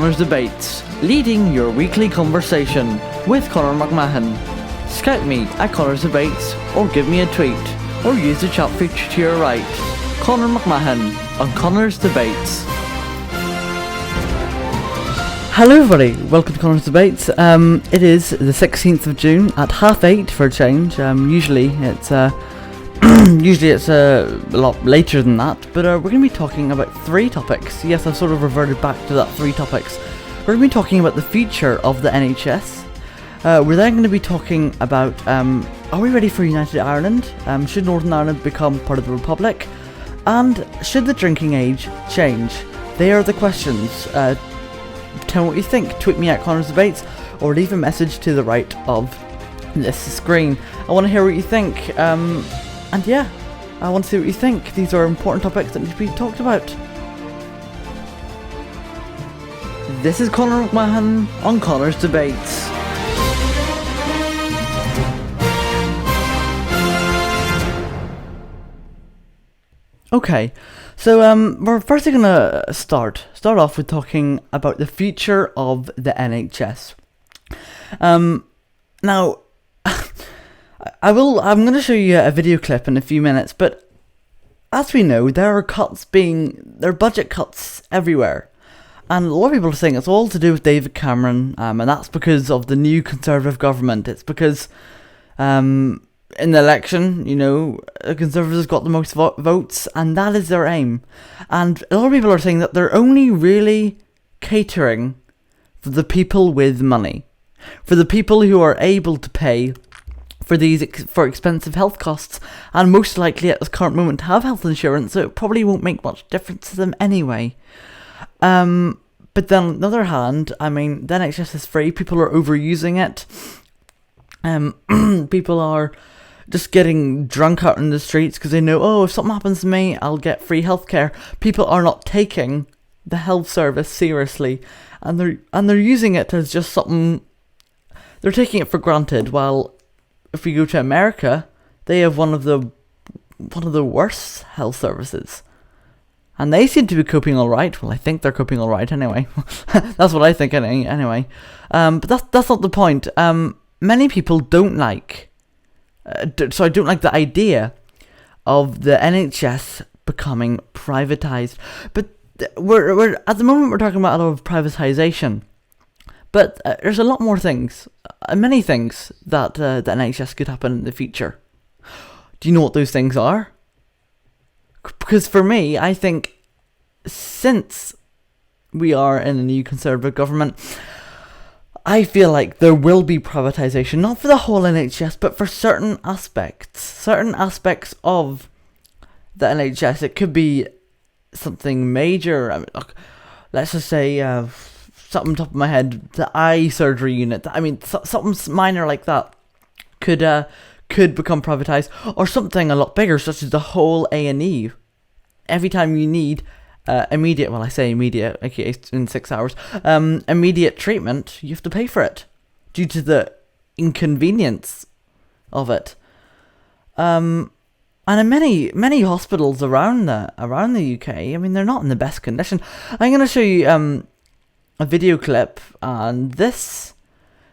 Conor's Debates, leading your weekly conversation with Conor McMahon. Scout me at Conor's Debates, or give me a tweet, or use the chat feature to your right. Conor McMahon on Conor's Debates. Hello everybody, welcome to Conor's Debates. It is the 16th of June at 8:30 for a change. Usually it's a lot later than that, but we're going to be talking about three topics. Yes, I've sort of reverted back to that three topics. We're going to be talking about the future of the NHS. We're then going to be talking about, are we ready for United Ireland? Should Northern Ireland become part of the Republic? And should the drinking age change? They are the questions. Tell me what you think. Tweet me at Conor's Debates, or leave a message to the right of this screen. I want to hear what you think. And yeah, I want to see what you think. These are important topics that need to be talked about. This is Conor McMahon on Conor's Debates. Okay, so we're first going to start off with talking about the future of the NHS. Now, I'm going to show you a video clip in a few minutes, but as we know, there are budget cuts everywhere. And a lot of people are saying it's all to do with David Cameron, and that's because of the new Conservative government. It's because in the election, the Conservatives got the most votes, and that is their aim. And a lot of people are saying that they're only really catering for the people with money, for the people who are able to pay for expensive health costs, and most likely at this current moment have health insurance, so it probably won't make much difference to them anyway. But then on the other hand, the NHS is free, people are overusing it, people are just getting drunk out in the streets because they know, if something happens to me, I'll get free healthcare. People are not taking the health service seriously, and they're using it as just something. They're taking it for granted. While if we go to America, they have one of the worst health services, and they seem to be coping all right. Well, I think they're coping all right anyway. That's what I think anyway. But that's not the point. Many people don't like. So I don't like the idea of the NHS becoming privatised. But we're at the moment we're talking about a lot of privatisation. But there's a lot more things, many things that the NHS could happen in the future. Do you know what those things are? Because for me, I think since we are in a new Conservative government, I feel like there will be privatisation, not for the whole NHS, but for certain aspects of the NHS. It could be something major. Let's just say, something top of my head, the eye surgery unit. Something minor like that could become privatised, or something a lot bigger, such as the whole A&E. Every time you need immediate, aka in 6 hours, immediate treatment, you have to pay for it due to the inconvenience of it. And in many hospitals around the UK, they're not in the best condition. I'm going to show you a video clip, and this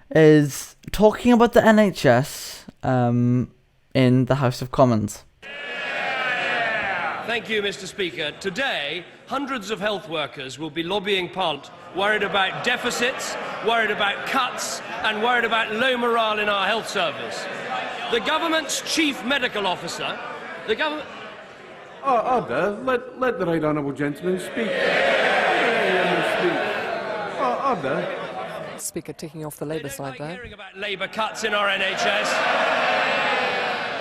is talking about the NHS in the House of Commons. Thank you, Mr. Speaker. Today, hundreds of health workers will be lobbying Parliament, worried about deficits, worried about cuts, and worried about low morale in our health service. The government's chief medical officer, Order. Let the right honourable gentleman speak. Order. Speaker ticking off the Labour side there. Hearing about Labour cuts in our NHS.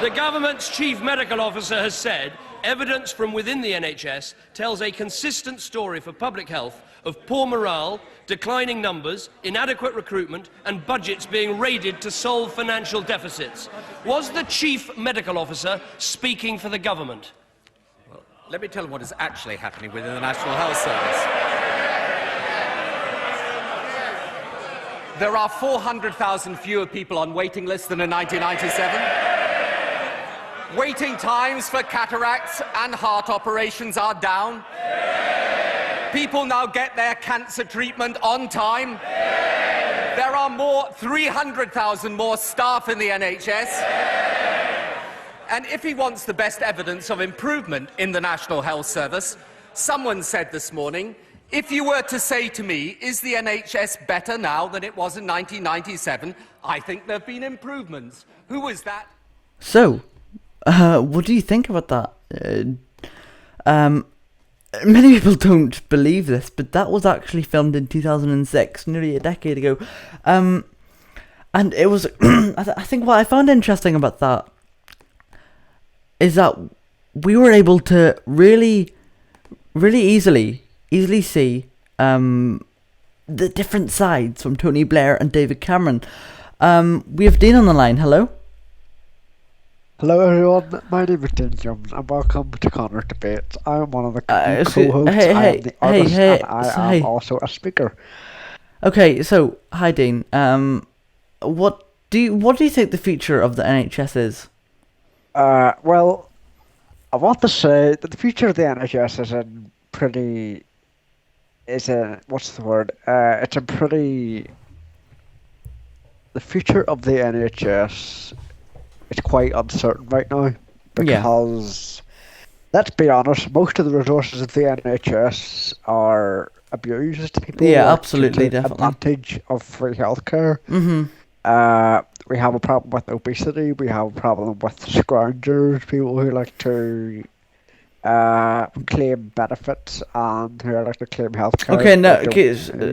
The government's chief medical officer has said evidence from within the NHS tells a consistent story for public health of poor morale, declining numbers, inadequate recruitment and budgets being raided to solve financial deficits. Was the chief medical officer speaking for the government? Well, let me tell you what is actually happening within the National Health Service. There are 400,000 fewer people on waiting lists than in 1997. Waiting times for cataracts and heart operations are down. People now get their cancer treatment on time. There are 300,000 more staff in the NHS. And if he wants the best evidence of improvement in the National Health Service, someone said this morning, if you were to say to me, is the NHS better now than it was in 1997, I think there have been improvements. Who was that? So, what do you think about that? Many people don't believe this, but that was actually filmed in 2006, nearly a decade ago. And it was, I think what I found interesting about that is that we were able to really easily see the different sides from Tony Blair and David Cameron. We have Dean on the line. Hello. Hello everyone, my name is Dean Jones and welcome to Conor Debates. I am one of the co-hosts, I am the artist and I am also a speaker. Okay, so hi Dean. What do you think the future of the NHS is? Well, I want to say that the future of the NHS the future of the NHS is quite uncertain right now because, let's be honest, most of the resources of the NHS are abused. People absolutely, take definitely advantage of free healthcare. We have a problem with obesity. We have a problem with scroungers, people who like to claim benefits and who like to claim healthcare. Okay,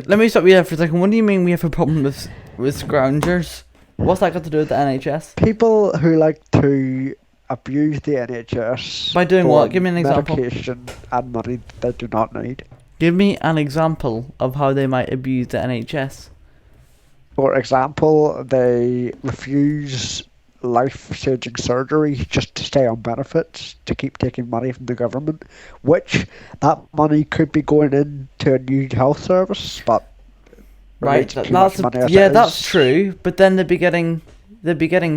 let me stop you there for a second. What do you mean we have a problem with scroungers? What's that got to do with the NHS? People who like to abuse the NHS by doing what? Give me an example. Medication and money they do not need. Give me an example of how they might abuse the NHS. For example, they refuse life-saving surgery just to stay on benefits, to keep taking money from the government, which that money could be going into a new health service, but right, that's true. But then they'd be getting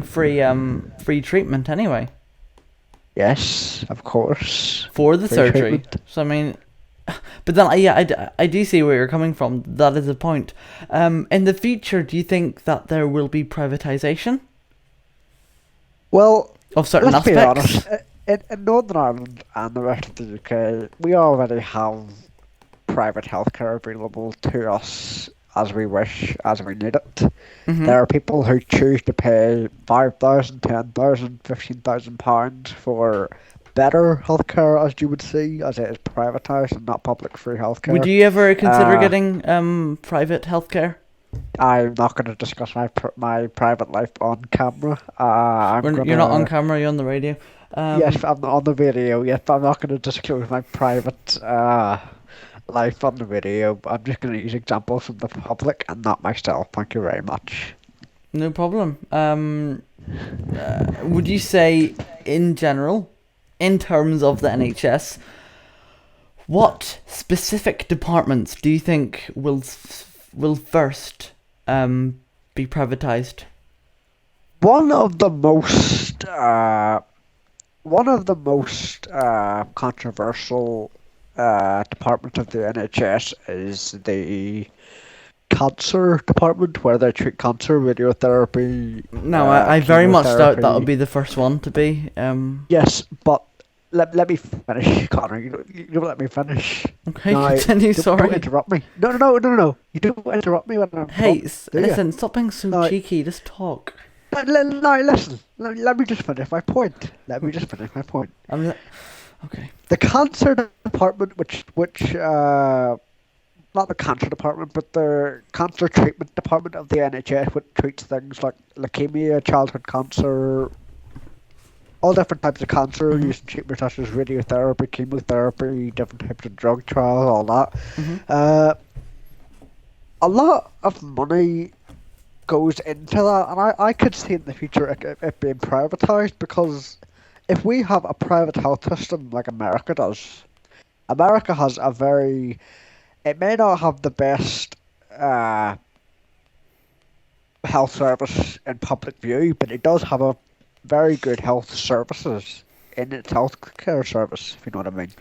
free treatment anyway. Yes, of course. For the surgery. Treatment. So I mean, but then I do see where you're coming from. That is a point. In the future, do you think that there will be privatisation? Well, of certain let's aspects. Be honest. In Northern Ireland and the rest of the UK, we already have private healthcare available to us as we wish, as we need it. There are people who choose to pay £5,000, £10,000, £15,000 for better healthcare, as you would see, as it is privatised and not public free healthcare. Would you ever consider getting private healthcare? I'm not going to discuss my private life on camera. You're not on camera, you're on the radio. Yes, I'm on the video, yes, but I'm not going to disclose my private life on the video. I'm just going to use examples from the public and not myself. Thank you very much. No problem. Would you say, in general, in terms of the NHS, what specific departments do you think will first be privatised? One of the most controversial department of the NHS is the cancer department, where they treat cancer, radiotherapy. No, I very much doubt that would be the first one to be. Yes, but let me finish, Connor. You don't let me finish. Okay, continue. Sorry. Don't interrupt me. No. You don't interrupt me when I'm talking. Listen, stop being so cheeky. Just talk. No, listen. Let me just finish my point. Okay. The cancer department, which not the cancer department, but the cancer treatment department of the NHS, which treats things like leukemia, childhood cancer, all different types of cancer, using treatment such as radiotherapy, chemotherapy, different types of drug trials, all that. A lot of money goes into that, and I could see in the future it being privatised, because if we have a private health system like America does, America has it may not have the best health service in public view, but it does have a very good health services in its health care service, if you know what I mean.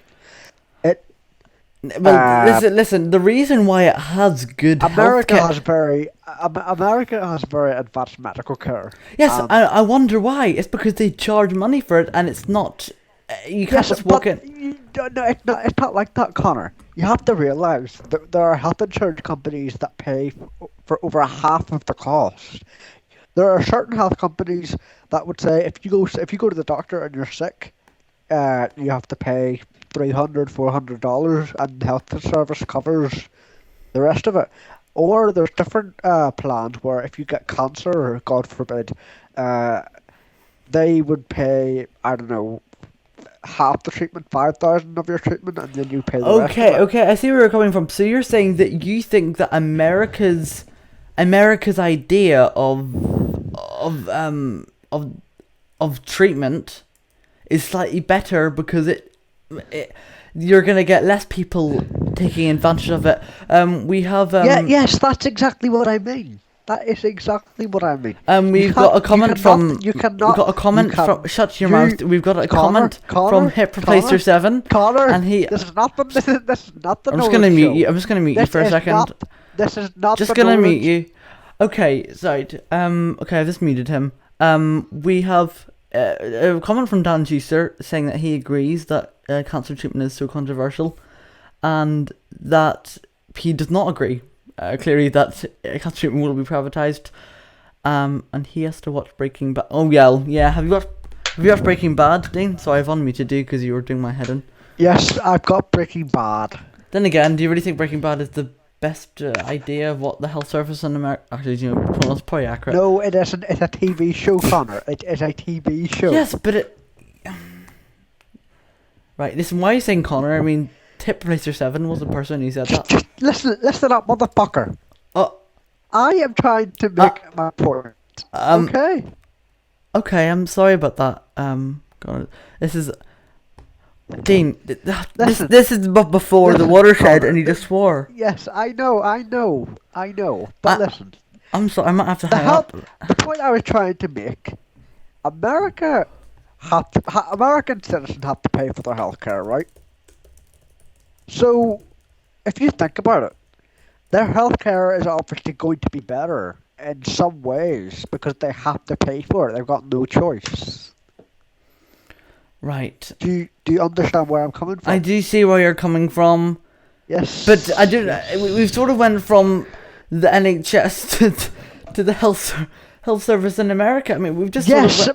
Well, listen. The reason why it has good America healthcare. has America has very advanced medical care. Yes, I wonder why. It's because they charge money for it, and it's not. You can't just walk in. No, it's not like that, Connor. You have to realise that there are health insurance companies that pay for over half of the cost. There are certain health companies that would say if you go to the doctor and you're sick, you have to pay $300-$400, and the health service covers the rest of it. Or there's different plans where if you get cancer, God forbid, they would pay, I don't know, half the treatment, 5,000 of your treatment, and then you pay the rest of it. Okay, I see where you're coming from. So you're saying that you think that America's idea of treatment is slightly better because you're gonna get less people taking advantage of it. We have Yes, that's exactly what I mean. That is exactly what I mean. We've got a comment from. You cannot. We've got a comment from. Shut your mouth. We've got a comment Connor, from Hip Replacer 7. Connor, and he. This is not the. This is not the. I'm just gonna mute you. I'm just gonna mute you for a second. This is not. Just gonna mute you. Okay, sorry. Okay, I've just muted him. We have a comment from Dan Schuster saying that he agrees that cancer treatment is so controversial, and that he does not agree. Clearly, that cancer treatment will be privatized. And he has to watch Breaking Bad. Oh yeah. Have you watched Breaking Bad, Dean? Sorry, I've unmuted you because you were doing my head in. Yes, I've got Breaking Bad. Then again, do you really think Breaking Bad is the best idea of what the health service in America? Actually, that's probably accurate. No, it isn't. It's a TV show, Connor. It is a TV show. Yes, but it. Right, listen. Why are you saying Connor? I mean, Tip Racer 7 was the person who said that. Listen up, motherfucker. I am trying to make my point. Okay. Okay, I'm sorry about that. God, this is. Dean, this is before the watershed, and he just swore. Yes, I know. But listen. I'm sorry, I might have to hang up. The point I was trying to make: American citizens have to pay for their healthcare, right? So, if you think about it, their healthcare is obviously going to be better in some ways because they have to pay for it. They've got no choice. Right. Do you understand where I'm coming from? I do see where you're coming from. Yes. But I do. We've sort of went from the NHS to the health service in America. I mean, we've just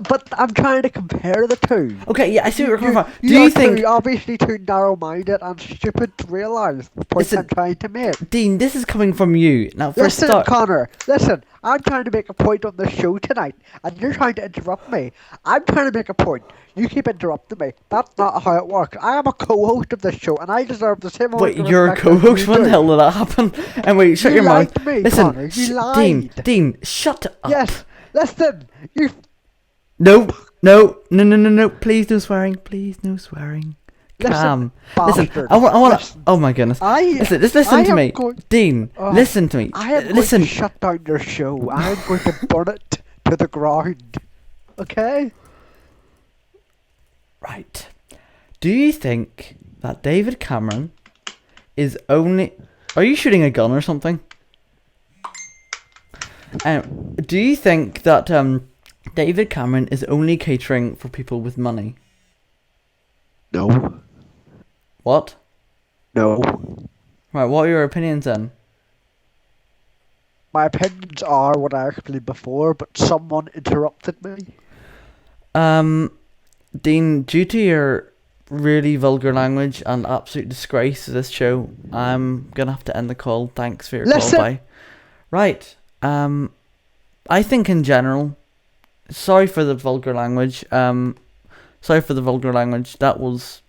but I'm trying to compare the two. Okay, yeah, I see what you're coming from. Do you think obviously too narrow-minded and stupid to realise the point I'm trying to make? Dean, this is coming from you. Now, listen, Connor. Listen, I'm trying to make a point on the show tonight, and you're trying to interrupt me. I'm trying to make a point. You keep interrupting me. That's not how it works. I am a co-host of this show, and I deserve the same amount of respect. Wait, you're a co-host? When the hell did that happen? And wait, shut your mouth. Me, listen, Connor, you lied. Dean, shut up. Yes, listen, you. No. Please no swearing. Please no swearing. Calm. Listen, I want. Oh my goodness. Listen to me, Dean. Listen to me. I am going to shut down your show. I am going to burn it to the ground. Okay. Right. Do you think that David Cameron is only... Are you shooting a gun or something? Do you think that David Cameron is only catering for people with money? No. What? No. Right, what are your opinions then? My opinions are what I explained before, but someone interrupted me. Dean, due to your really vulgar language and absolute disgrace to this show, I'm gonna have to end the call. Thanks for your call. Bye. Right. I think in general, sorry for the vulgar language. That was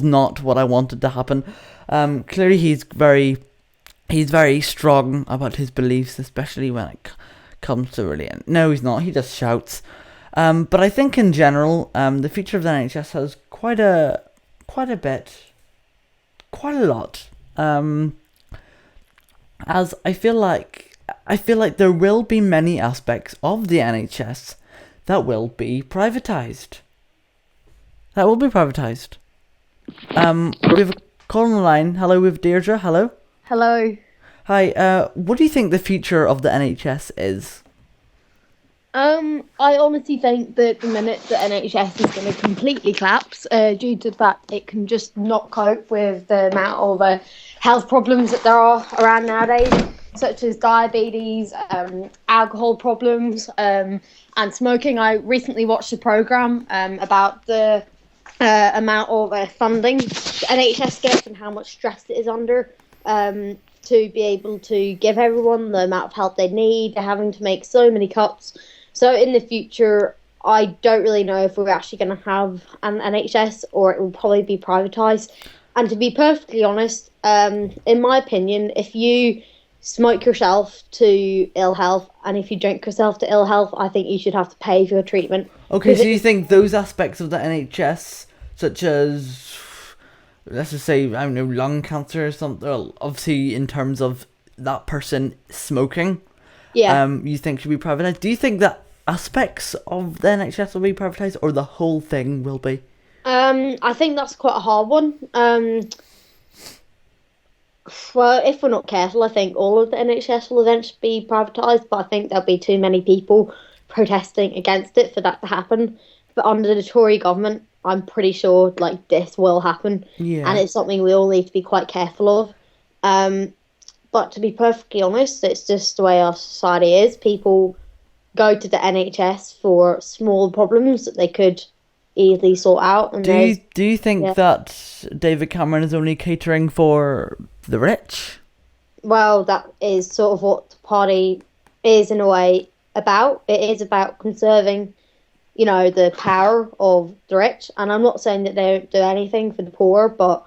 not what I wanted to happen. Clearly he's very strong about his beliefs, especially when it comes to really. No, he's not. He just shouts. But I think in general, the future of the NHS has quite a lot. As I feel like there will be many aspects of the NHS that will be privatised. Call on the line. Hello, with Deirdre. Hello. Hello. Hi. What do you think the future of the NHS is? I honestly think that the minute the NHS is going to completely collapse, due to the fact it can just not cope with the amount of health problems that there are around nowadays, such as diabetes, alcohol problems, and smoking. I recently watched a programme about the amount of funding the NHS gets and how much stress it is under. To be able to give everyone the amount of help they need. They're having to make so many cuts. So in the future, I don't really know if we're actually going to have an NHS or it will probably be privatised. And to be perfectly honest, in my opinion, if you smoke yourself to ill health and if you drink yourself to ill health, I think you should have to pay for your treatment. Okay, so you think those aspects of the NHS, such as, let's just say, I don't know, lung cancer or something, well, obviously in terms of that person smoking, you think should be privatised? Do you think that aspects of the NHS will be privatised or the whole thing will be? I think that's quite a hard one. Well, if we're not careful, I think all of the NHS will eventually be privatised, but I think there'll be too many people protesting against it for that to happen. But under the Tory government, I'm pretty sure like this will happen, and it's something we all need to be quite careful of. But to be perfectly honest, it's just the way our society is. People go to the NHS for small problems that they could easily sort out. And do you think that David Cameron is only catering for the rich? Well, that is sort of what the party is in a way about. It is about conserving, the power of the rich. And I'm not saying that they don't do anything for the poor, but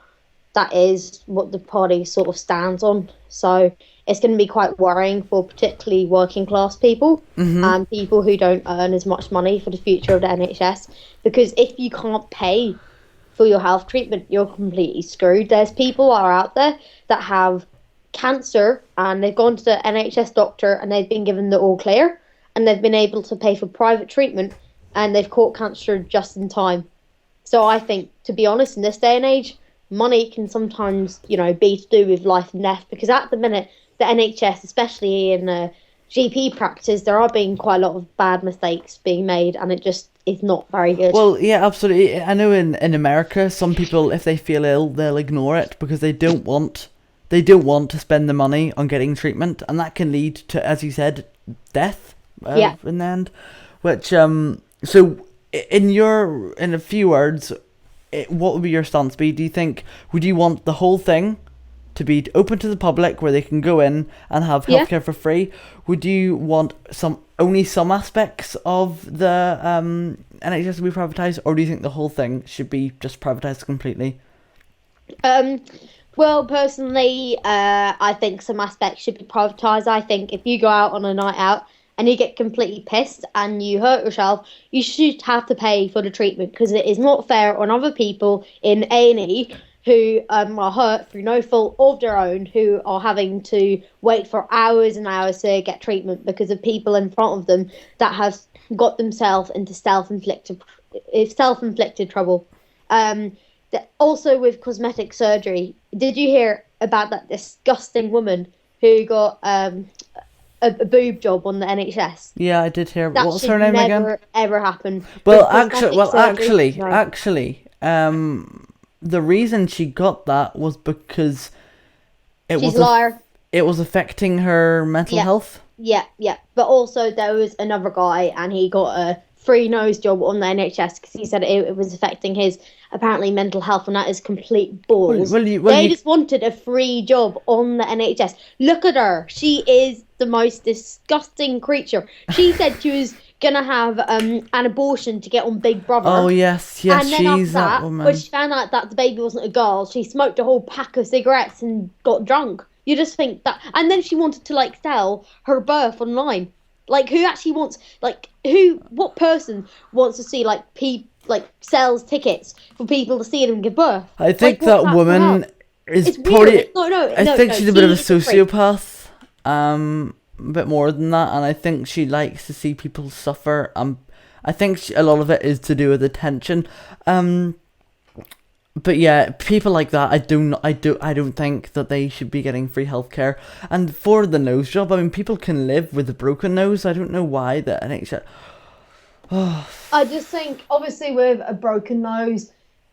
that is what the party sort of stands on. So it's going to be quite worrying for particularly working class people and people who don't earn as much money for the future of the NHS. Because if you can't pay for your health treatment, you're completely screwed. There's people are out there that have cancer and they've gone to the NHS doctor and they've been given the all clear and they've been able to pay for private treatment and they've caught cancer just in time. So I think, to be honest, in this day and age, money can sometimes, be to do with life and death, because at the minute, the NHS, especially in GP practice, there are being quite a lot of bad mistakes being made, and it just is not very good. Well, yeah, absolutely. I know in America, some people, if they feel ill, they'll ignore it because they don't want to spend the money on getting treatment, and that can lead to, as you said, death in the end. Which, so in a few words, what would be your stance be? Would you want the whole thing to be open to the public where they can go in and have healthcare for free? Would you want only some aspects of the NHS to be privatised, or do you think the whole thing should be just privatised completely? Well, personally, I think some aspects should be privatised. I think if you go out on a night out and you get completely pissed and you hurt yourself, you should have to pay for the treatment, because it is not fair on other people in A&E who are hurt through no fault of their own, who are having to wait for hours and hours to get treatment because of people in front of them that have got themselves into self-inflicted trouble. Also with cosmetic surgery, did you hear about that disgusting woman who got a boob job on the NHS? Yeah, I did hear. That What's her name again? Never ever happen. Well, actually, the reason she got that was because she's a liar. It was affecting her mental health. Yeah. But also there was another guy, and he got a free nose job on the NHS because he said it was affecting his apparently mental health, and that is complete balls. They just wanted a free job on the NHS. Look at her. She is the most disgusting creature. She said she was gonna have an abortion to get on Big Brother. Oh yes, and then she's that woman. When she found out that the baby wasn't a girl, she smoked a whole pack of cigarettes and got drunk. You just think that, and then she wanted to sell her birth online. Who actually wants what person wants to see sells tickets for people to see them give birth? I think that woman is probably. I think she's a bit of a sociopath. A bit more than that, and I think she likes to see people suffer. I think a lot of it is to do with attention. But yeah, people like that, I don't think that they should be getting free healthcare. And for the nose job, I mean, people can live with a broken nose. I don't know why the NHS. I just think, obviously, with a broken nose,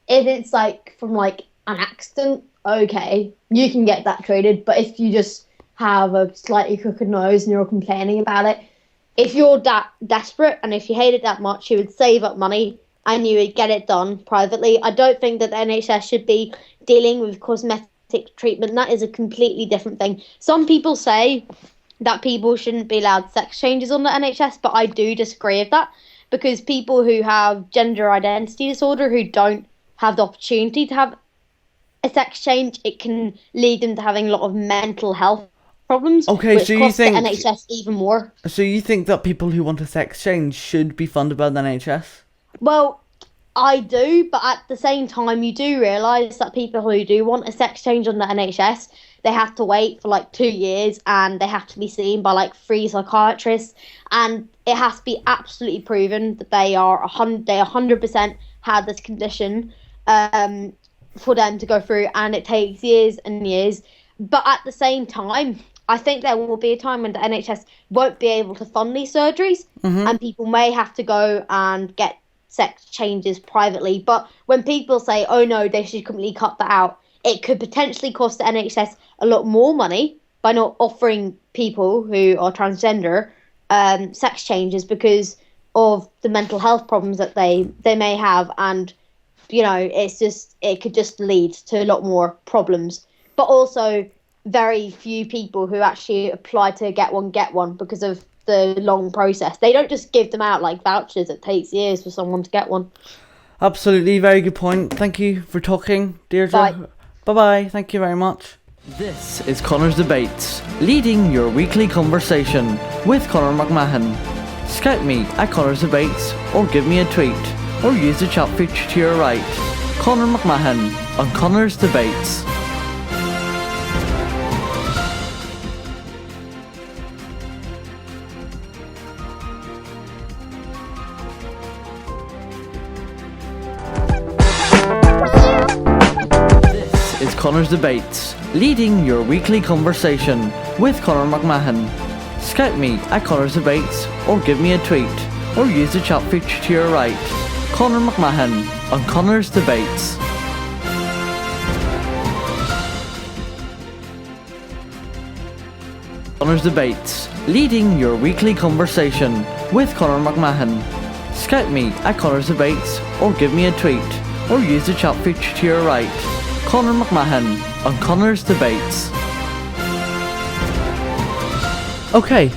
if it's like from like an accident, okay, you can get that treated. But if you just have a slightly crooked nose and you're complaining about it, if you're that desperate and if you hate it that much, you would save up money and you would get it done privately. I don't think that the NHS should be dealing with cosmetic treatment. That is a completely different thing. Some people say that people shouldn't be allowed sex changes on the NHS, but I do disagree with that, because people who have gender identity disorder, who don't have the opportunity to have a sex change, it can lead them to having a lot of mental health problems. Okay, which so you cost think the NHS even more? So you think that people who want a sex change should be funded by the NHS? Well, I do, but at the same time, you do realise that people who do want a sex change on the NHS, they have to wait for like 2 years and they have to be seen by like 3 psychiatrists, and it has to be absolutely proven that they 100% had this condition for them to go through, and it takes years and years. But at the same time, I think there will be a time when the NHS won't be able to fund these surgeries, and people may have to go and get sex changes privately. But when people say, oh no, they should completely cut that out, it could potentially cost the NHS a lot more money by not offering people who are transgender sex changes because of the mental health problems that they may have. And, you know, it could just lead to a lot more problems. But also very few people who actually apply to get one because of the long process. They don't just give them out like vouchers. It takes years for someone to get one. Absolutely, very good point. Thank you for talking, Deirdre. Bye-bye. Thank you very much. This is Conor's Debates, leading your weekly conversation with Conor McMahon. Scout me at Conor's Debates, or give me a tweet, or use the chat feature to your right. Conor McMahon on Conor's Debates. Is Conor's Debates, leading your weekly conversation with Conor McMahon. Scout me at Conor's Debates, or give me a tweet, or use the chat feature to your right. Conor McMahon on Conor's Debates. Conor's Debates, leading your weekly conversation with Conor McMahon. Scout me at Conor's Debates, or give me a tweet, or use the chat feature to your right. Conor McMahon on Conor's Debates. Okay,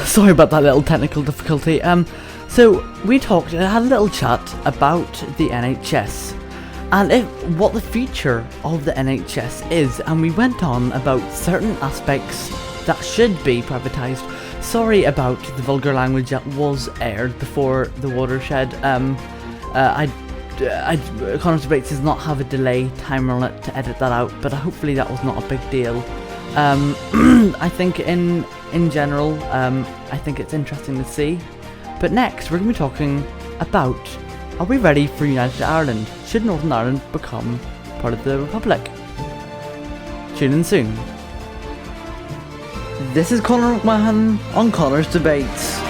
sorry about that little technical difficulty. So we had a little chat about the NHS and what the future of the NHS is, and we went on about certain aspects that should be privatised. Sorry about the vulgar language that was aired before the watershed. Conor's Debates does not have a delay timer on it to edit that out, but hopefully that was not a big deal. I think in general, I think it's interesting to see. But next, we're going to be talking about, are we ready for United Ireland? Should Northern Ireland become part of the Republic? Tune in soon. This is Conor McMahon on Conor's Debates.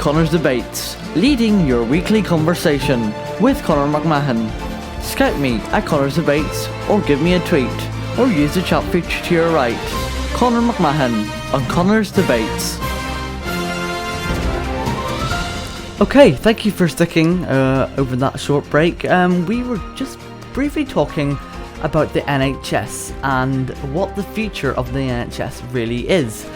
Conor's Debates, leading your weekly conversation with Conor McMahon. Skype me at Conor's Debates, or give me a tweet, or use the chat feature to your right. Conor McMahon on Conor's Debates. Okay, thank you for sticking over that short break. We were just briefly talking about the NHS and what the future of the NHS really is.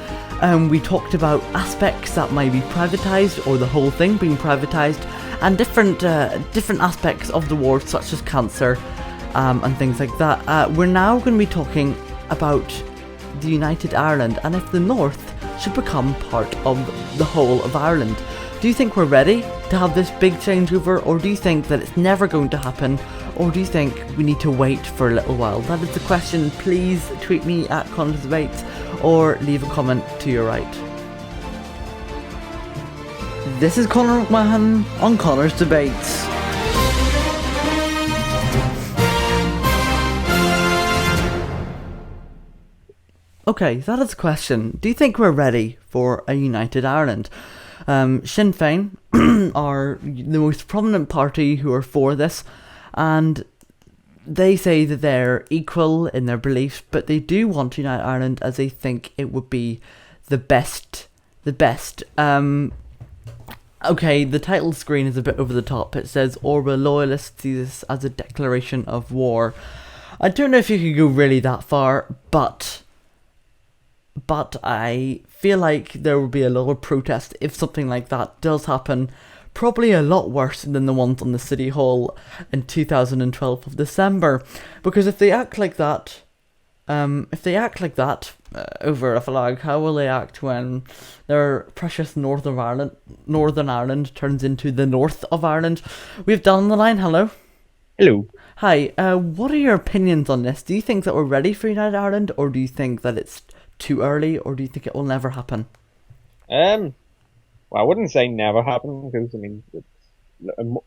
We talked about aspects that might be privatised, or the whole thing being privatised, and different aspects of the ward, such as cancer and things like that. We're now going to be talking about the United Ireland, and if the North should become part of the whole of Ireland. Do you think we're ready to have this big changeover, or do you think that it's never going to happen, or do you think we need to wait for a little while? That is the question. Please tweet me at Conor's Debates, or leave a comment to your right. This is Conor McMahon on Conor's Debates. Okay, that is the question. Do you think we're ready for a united Ireland? Sinn Féin are the most prominent party who are for this, and they say that they're equal in their beliefs, but they do want to unite Ireland as they think it would be the best. Okay, the title screen is a bit over the top. It says Orwell loyalists see this as a declaration of war. I don't know if you could go really that far, but I feel like there will be a lot of protest if something like that does happen. Probably a lot worse than the ones on the City Hall in 2012 of December. Because if they act like that, over a flag, how will they act when their precious Northern Ireland turns into the north of Ireland? We have Dan on the line. Hello. Hello. Hi. What are your opinions on this? Do you think that we're ready for United Ireland, or do you think that it's too early, or do you think it will never happen? Well, I wouldn't say never happen, because I mean it's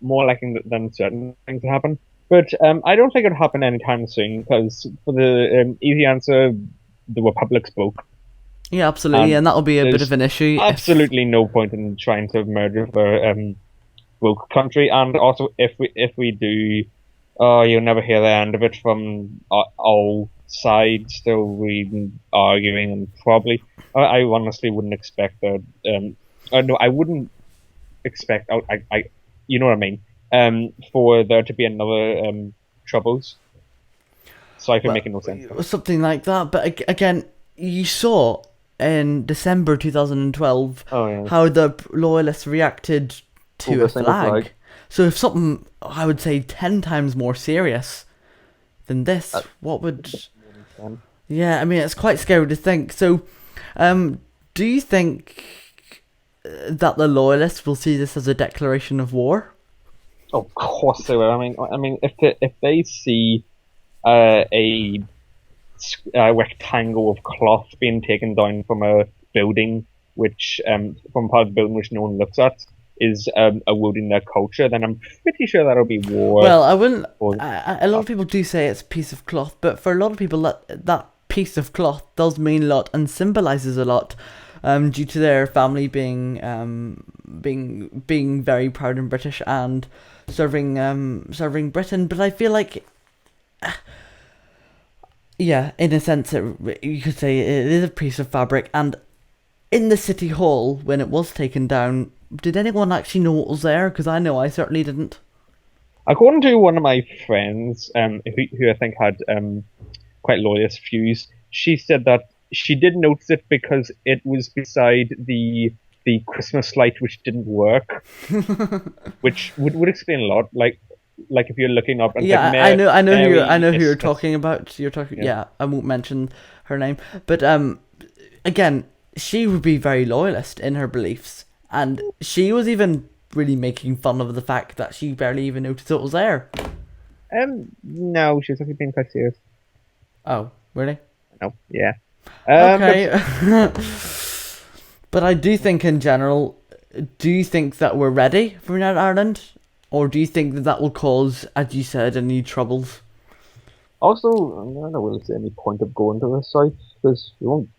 more likely than certain things to happen. But I don't think it'll happen anytime soon, because for the easy answer, the Republic spoke. Yeah, absolutely, and that'll be a bit of an issue. Absolutely no point in trying to merge with a woke country, and also if we do, you'll never hear the end of it from all sides. Still reading, arguing, and probably I honestly wouldn't expect that. No, I wouldn't expect. I you know what I mean. For there to be another Troubles. So I can make no sense. Something like that, but again, you saw in December 2012 how the loyalists reacted to a flag. So if something, I would say, 10 times more serious than this, what would... Yeah, I mean, it's quite scary to think. So, do you think that the loyalists will see this as a declaration of war? Of course they will. I mean, if they see a rectangle of cloth being taken down from a building, which from part of the building which no one looks at, is eroding their culture, then I'm pretty sure that'll be war. Well, I wouldn't. A lot of people do say it's a piece of cloth, but for a lot of people, that piece of cloth does mean a lot and symbolizes a lot, due to their family being very proud and British and serving Britain. But I feel like, yeah, in a sense, you could say it is a piece of fabric. And in the City Hall, when it was taken down, did anyone actually know what was there? Because I know I certainly didn't. According to one of my friends, who I think had quite loyalist views, she said that she did notice it because it was beside the Christmas light, which didn't work, which would explain a lot. Like if you're looking up and I know who you're talking about. Yeah, I won't mention her name, but again, she would be very loyalist in her beliefs, and she was even really making fun of the fact that she barely even noticed it was there. No, she was actually being quite serious. Oh, really? No, yeah. Okay. But I do think in general, do you think that we're ready for United Ireland? Or do you think that will cause, as you said, any troubles? Also, I don't really see any point of going to the south, because you won't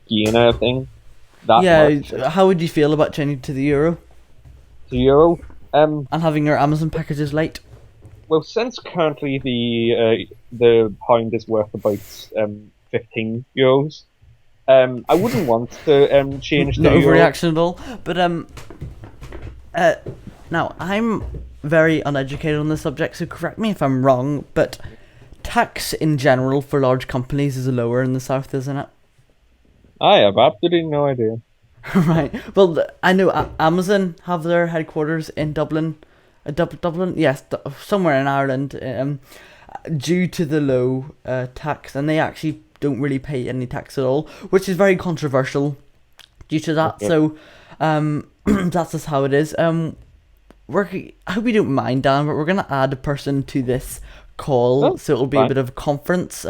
gain anything. that Yeah, much. how would you feel about changing to the euro The euro. and having your Amazon packages late? Well, since currently the pound is worth about 15 euros, I wouldn't want to change No to euro. overreaction at all. But now I'm very uneducated on this subject, so correct me if I'm wrong. But tax in general for large companies is lower in the south, isn't it? I have absolutely no idea. Right. Well, I know Amazon have their headquarters in Dublin. Dublin, yes, somewhere in Ireland. Due to the low tax, and they actually don't really pay any tax at all, which is very controversial due to that. Okay. So, that's just how it is. I hope you don't mind, Dan, but we're gonna add a person to this call, Oh, so it'll be fine. a bit of a conference.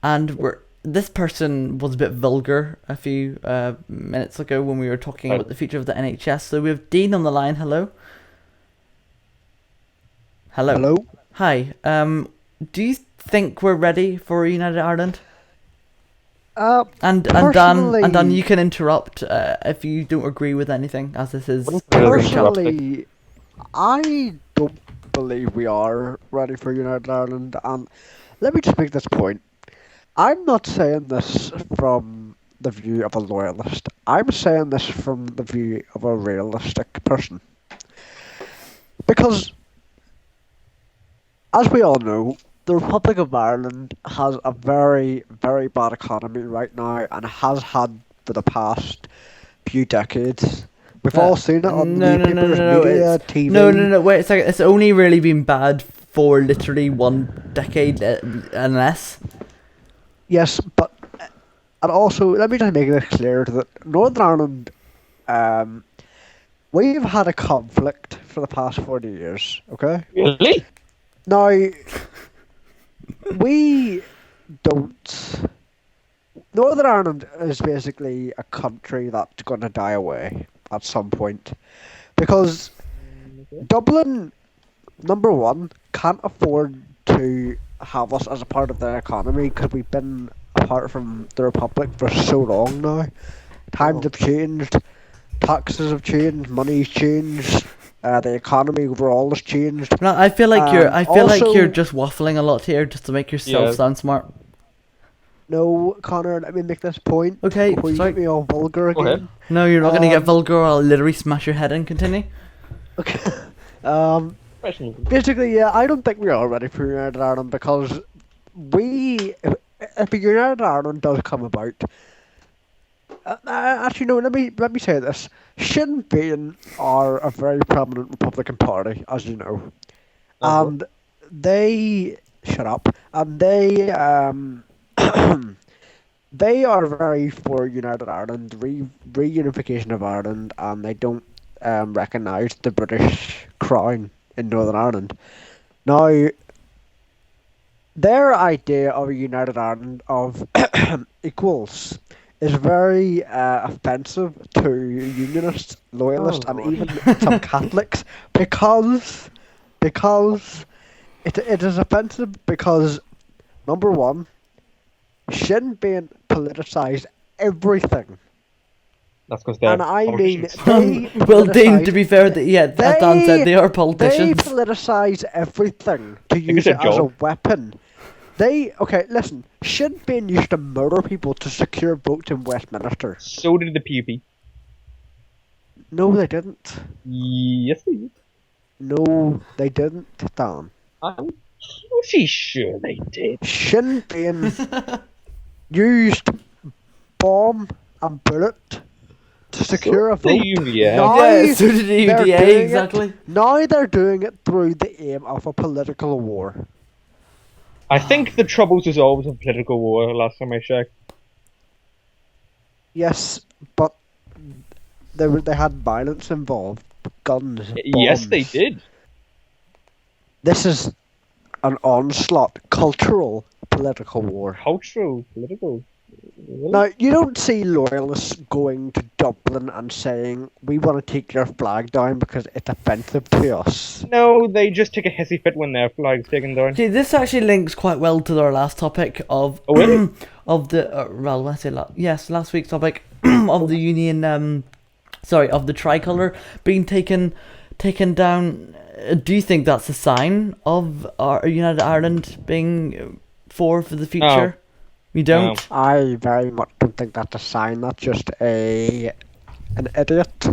And this person was a bit vulgar a few minutes ago when we were talking Right. about the future of the NHS. So we have Dean on the line. Hello. Hello. Hello? Hi. Do you think we're ready for United Ireland? And Dan, Personally- you can interrupt if you don't agree with anything, as this is Wouldn't a really great chat. Personally, I don't believe we are ready for United Ireland, and let me just make this point. I'm not saying this from the view of a loyalist. I'm saying this from the view of a realistic person. Because, as we all know, the Republic of Ireland has a very, very bad economy right now, and has had for the past few decades. We've all seen it on no, no, no, newspapers, no, no, media, it's- TV. No, wait a second. It's only really been bad for literally 1 decade, unless. Yes, but and also let me just make this clear that Northern Ireland, we've had a conflict for the past 40 years. Okay, Really? now we don't. Northern Ireland is basically a country that's going to die away at some point, because Dublin, number one, can't afford to have us as a part of their economy because we've been apart from the Republic for so long now. Times have changed, taxes have changed, money's changed, the economy overall has changed. No, I feel like you're. I feel like also- you're just waffling a lot here, just to make yourself Yeah. sound smart. No, Connor, let me make this point. Okay, before you sorry. get me all vulgar Go again. ahead. No, you're not gonna get Um, vulgar, or I'll literally smash your head in. Continue. Okay. Question. Basically, yeah, I don't think we are ready for United Ireland because if a United Ireland does come about, actually no, let me say this: Sinn Féin are a very prominent Republican party, as you know, and they shut up, and they they are very for United Ireland, reunification of Ireland, and they don't recognise the British Crown in Northern Ireland. Now, their idea of a United Ireland of equals is very offensive to Unionists, Loyalists, and even some Catholics because it is offensive because, number one, Sinn Féin politicised everything. That's because they're And I mean, politicians. they Well, Dean, to politicised- be fair, as Dan said, they are politicians. They politicise everything to it's use a it as a job. weapon. Okay, listen. Sinn Féin used to murder people to secure votes in Westminster. So did the PUP. No, they didn't. Yes, they did. No, they didn't, Dan. I'm pretty sure they did. Sinn Féin used bomb and bullet to secure a The vote. UVA. Now Yeah, so did the they're UDA, doing it- exactly. Now they're doing it through the aim of a political war. I think the Troubles was always a political war, last time I checked. Yes, but they had violence involved, guns. Yes, they bombs. did. This is an onslaught, cultural, political war. Cultural, political. Now, you don't see loyalists going to Dublin and saying, we want to take your flag down because it's offensive to us. No, they just take a hissy fit when their flag's taken down. See, this actually links quite well to our last topic of Oh, really? of the well, let's say yes, last week's topic of the Union, of the tricolour being taken down. Do you think that's a sign of our United Ireland being for the future? You don't? No. I very much don't think that's a sign. That's just an idiot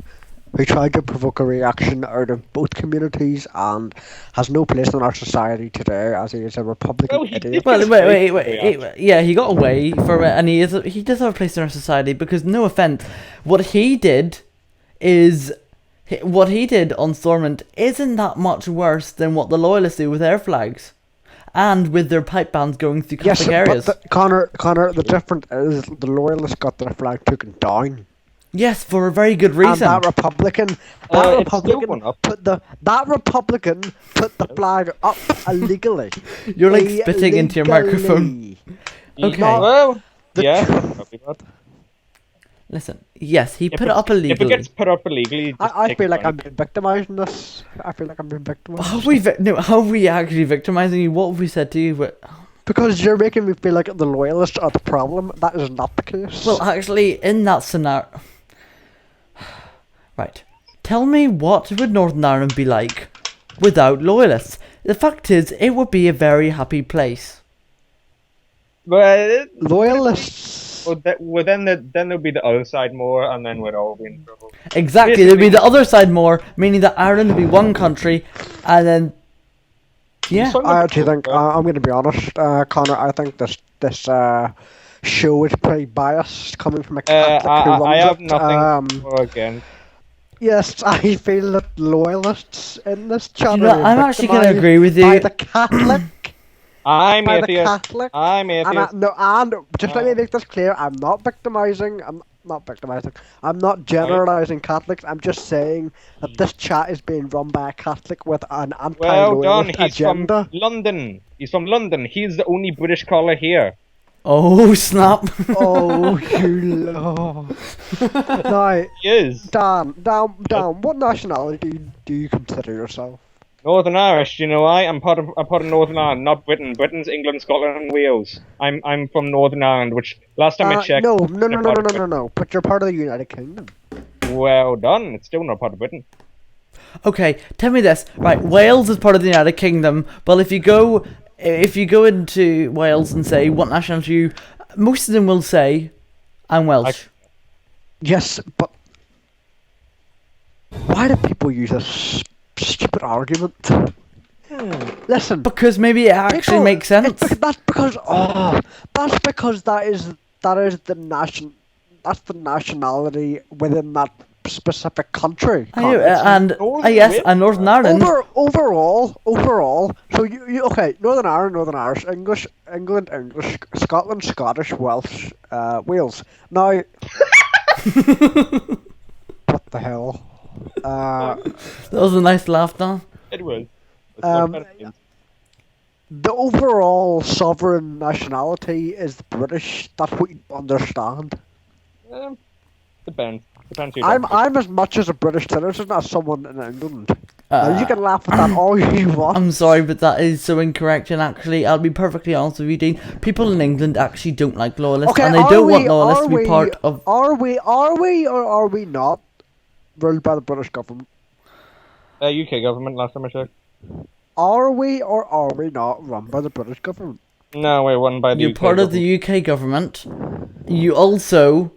who tried to provoke a reaction out of both communities and has no place in our society today, as he is a Republican idiot. Well, wait. Yeah, he got away from it, and he does have a place in our society because, no offense, what he did on Stormont isn't that much worse than what the Loyalists do with their flags and with their pipe bands going through Catholic areas. But Connor, the difference is the Loyalists got their flag taken down. Yes, for a very good reason. And that Republican put the flag up illegally. You're like spitting into your microphone. Okay. Well, yeah. Listen, yes, he put it up illegally. If it gets put up illegally, I feel like I'm being victimised in this. How are we actually victimising you? What have we said to you? Because you're making me feel like the Loyalists are the problem. That is not the case. Well, actually, in that scenario... Right. Tell me, what would Northern Ireland be like without Loyalists? The fact is, it would be a very happy place. Well, Loyalists... Well, then there'll be the other side more, and then we'd all be in trouble. Exactly, there'll be the other side more, meaning that Ireland will be one country, and then... Yeah. I actually think, I'm going to be honest, Connor, I think this show is pretty biased, coming from a Catholic who runs I have nothing again. Yes, I feel that Loyalists in this channel I'm actually going to agree with you. By the Catholic. I'm by atheist. The Catholic. I'm atheist. And just let me make this clear, I'm not victimising. I'm not generalising Catholics. I'm just saying that this chat is being run by a Catholic with an anti-Loyalist agenda. From London. He's from London. He's the only British caller here. Oh, snap. Oh, you lord. Now, he is. Dan, what nationality do you consider yourself? Northern Irish, you know why? I'm part of Northern Ireland, not Britain. Britain's England, Scotland, and Wales. I'm from Northern Ireland, which last time I checked. No. But you're part of the United Kingdom. Well done. It's still not part of Britain. Okay, tell me this. Right, Wales is part of the United Kingdom. Well, if you go into Wales and say what nationality you, most of them will say, I'm Welsh. Yes, but why do people use this stupid argument? Listen, because maybe it actually makes sense. That's because that is the nationality within that specific country. And Northern Ireland. Overall. So you okay? Northern Ireland, Northern Irish, English, England, English, Scotland, Scottish, Welsh, Wales. Now, what the hell? That was a nice laugh, Dan. It was. The overall sovereign nationality is the British. That's what you understand. Depends. I'm as much as a British citizen as someone in England. Now, you can laugh at that all you want. I'm sorry, but that is so incorrect. And actually, I'll be perfectly honest with you, Dean. People in England actually don't like Loyalists, and they don't want Loyalists to be part of. Are we or are we not ruled by the British government? UK government. Last time I checked. Are we or are we not run by the British government? No, we're run by the You're UK part government. of the UK government. You also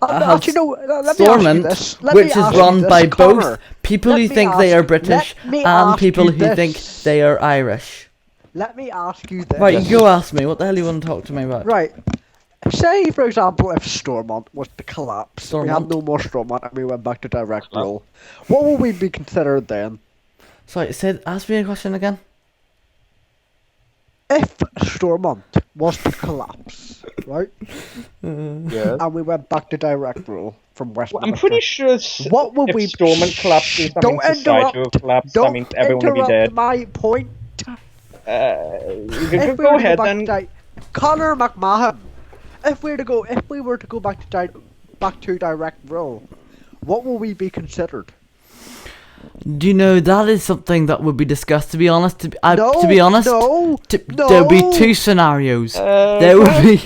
have Stormont, which is run by both people who think they are British and people who think they are Irish. Let me ask you this. Right, you ask me. What the hell do you want to talk to me about? Right. Say, for example, if Stormont was to collapse, we had no more Stormont and we went back to direct rule, what would we be considered then? Sorry, ask me a question again. If Stormont was to collapse, right? Yes. And we went back to direct rule from Westminster. I'm pretty sure what would if Stormont collapses, that means society will collapse, that means everyone will be dead. My point. You can go ahead then. Conor McMahon. If we were to go back to direct rule, what will we be considered? Do you know that is something that would be discussed? To be honest, there'd be two scenarios. There would be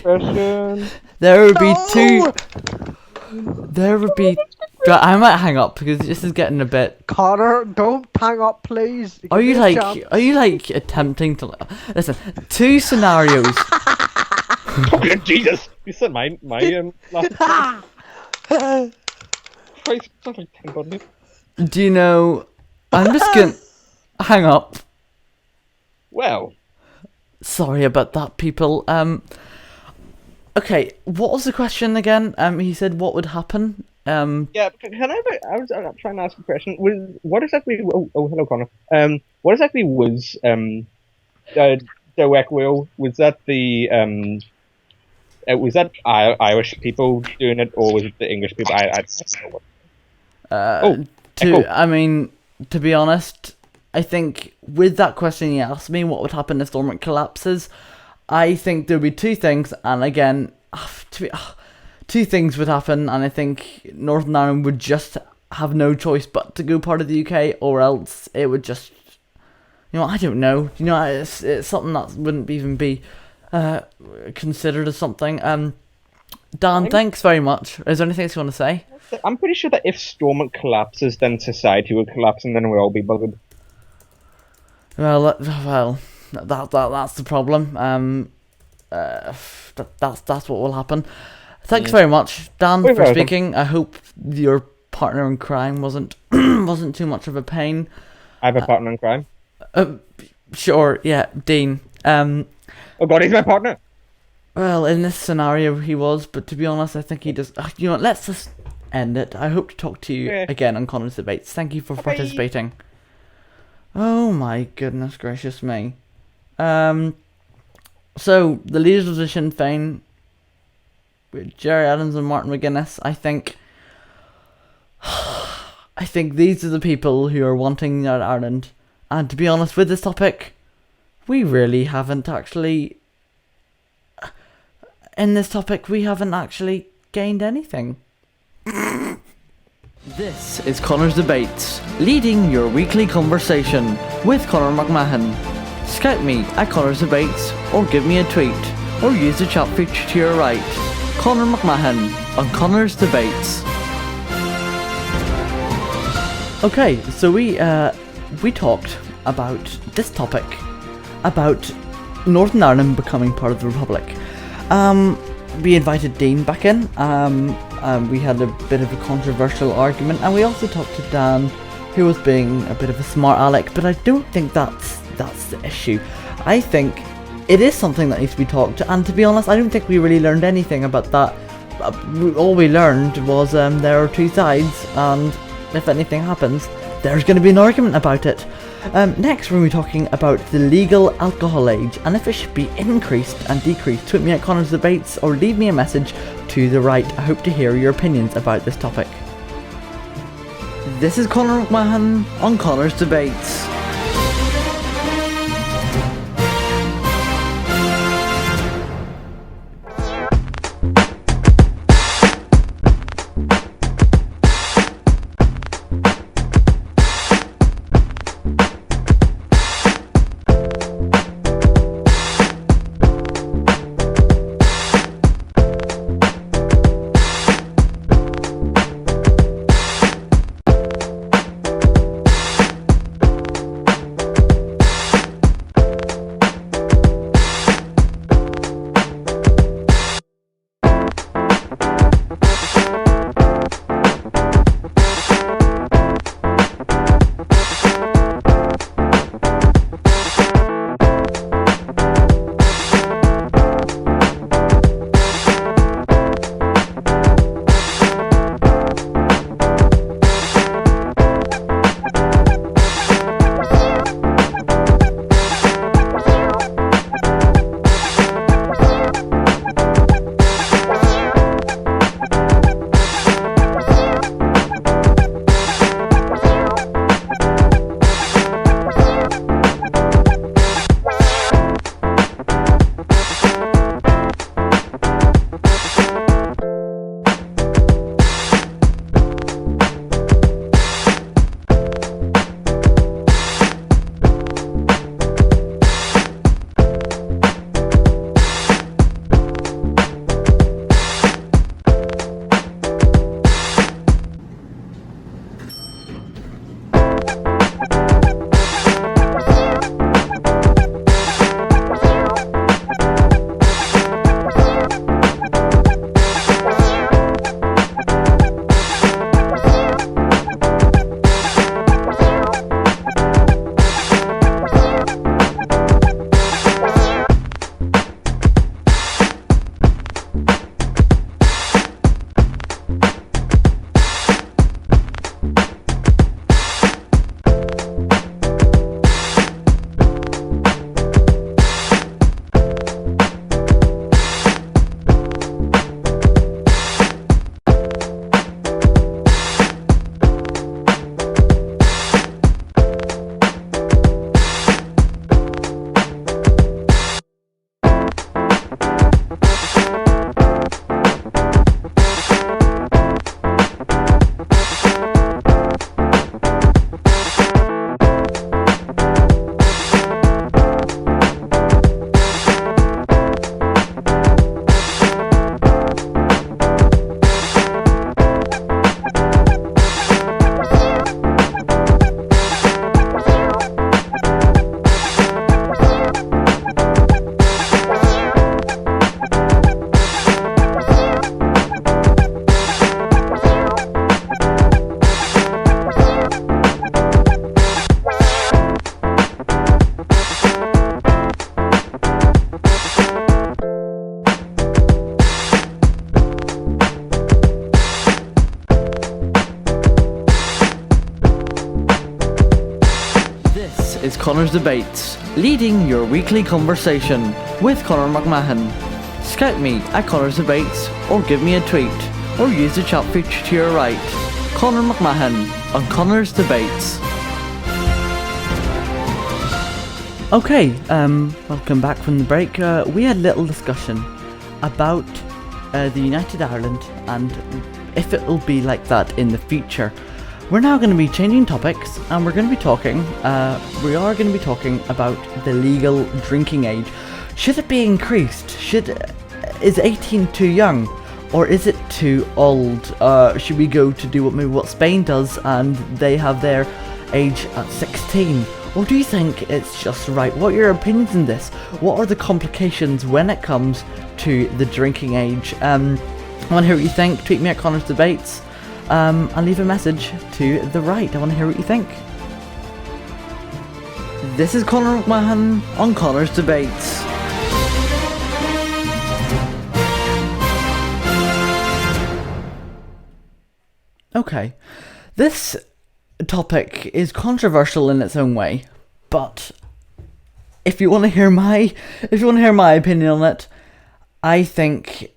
There would be two. There would be. I might hang up because this is getting a bit. Connor, don't hang up, please. Are Give you me a like? chance. Are you like attempting to? Listen, two scenarios. Oh, Jesus! You said my last. Christ, sounds like 10 buttons. Do you know? I'm just gonna hang up. Well, Sorry about that, people. Okay, what was the question again? He said what would happen. yeah. Can I was trying to ask a question. What exactly? Oh, hello, Connor. What exactly was direct will? Was that the was that Irish people doing it, or was it the English people? I don't know. Echo. I mean, to be honest, I think with that question he asked me, what would happen if Stormont collapses? I think there'd be two things, and again, two things would happen, and I think Northern Ireland would just have no choice but to go part of the UK, or else it would just, I don't know. It's something that wouldn't even be considered as something. Dan, thanks very much. Is there anything else you want to say? I'm pretty sure that if Stormont collapses, then society will collapse, and then we'll all be buggered. Well, that's the problem. That's what will happen. Thanks very much, Dan, You're for welcome. speaking. I hope your partner in crime wasn't wasn't too much of a pain. I have a partner in crime. Sure, yeah, Dean. Oh God, he's my partner. Well, in this scenario, he was, but to be honest, I think he just. Let's just end it. I hope to talk to you again on Conor's Debates. Thank you for participating. Oh my goodness gracious me. So, the leaders of the Sinn Féin, with Jerry Adams and Martin McGuinness, I think these are the people who are wanting United Ireland. And to be honest, with this topic, we really haven't actually... In this topic, we haven't actually gained anything. This is Conor's Debates, leading your weekly conversation with Conor McMahon. Scout me at Conor's Debates, or give me a tweet, or use the chat feature to your right. Conor McMahon on Conor's Debates. Okay, so we talked about this topic, about Northern Ireland becoming part of the Republic. We invited Dean back in. We had a bit of a controversial argument, and we also talked to Dan, who was being a bit of a smart aleck, but I don't think that's the issue. I think it is something that needs to be talked to, and to be honest, I don't think we really learned anything about that. All we learned was there are two sides, and if anything happens, there's going to be an argument about it. Next, we're going to be talking about the legal alcohol age and if it should be increased and decreased. Tweet me at Conor's Debates or leave me a message to the right. I hope to hear your opinions about this topic. This is Conor McMahon on Conor's Debates. Is Conor's Debates, leading your weekly conversation with Conor McMahon. Scout me at Conor's Debates, or give me a tweet, or use the chat feature to your right. Conor McMahon on Conor's Debates. Okay, welcome back from the break. We had a little discussion about the United Ireland and if it will be like that in the future. We're now going to be changing topics, and we're going to be talking, about the legal drinking age. Should it be increased? Is 18 too young, or is it too old? Should we go to do what Spain does, and they have their age at 16? Or do you think it's just right? What are your opinions on this? What are the complications when it comes to the drinking age? I want to hear what you think. Tweet me at Conor's Debates. And leave a message to the right. I want to hear what you think. This is Conor McMahon on Conor's Debates. Okay, this topic is controversial in its own way, but if you want to hear my opinion on it, I think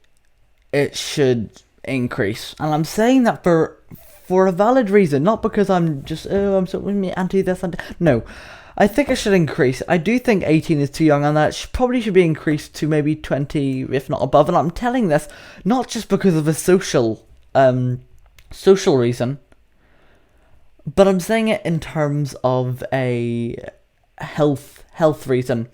it should increase, and I'm saying that for a valid reason, not because I'm just I'm so anti this and no. I think it should increase. I do think 18 is too young, and that probably should be increased to maybe 20, if not above. And I'm telling this not just because of a social reason, but I'm saying it in terms of a health reason.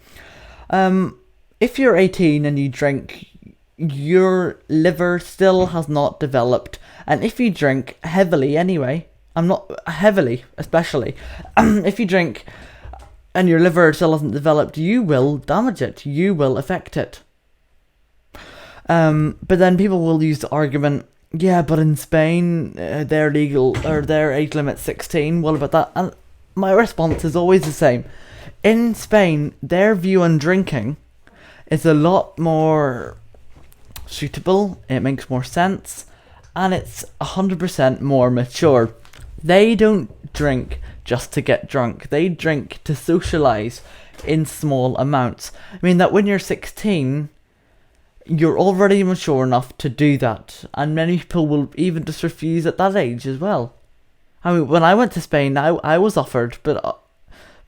If you're 18 and you drink, your liver still has not developed, and if you drink heavily anyway, especially if you drink and your liver still hasn't developed, you will damage it, you will affect it. But then people will use the argument, yeah, but in Spain they're legal, or their age limit's 16, what about that? And my response is always the same. In Spain, their view on drinking is a lot more suitable, it makes more sense, and it's 100% more mature. They don't drink just to get drunk, they drink to socialise in small amounts. I mean that when you're 16, you're already mature enough to do that, and many people will even just refuse at that age as well. I mean, when I went to Spain, I was offered, but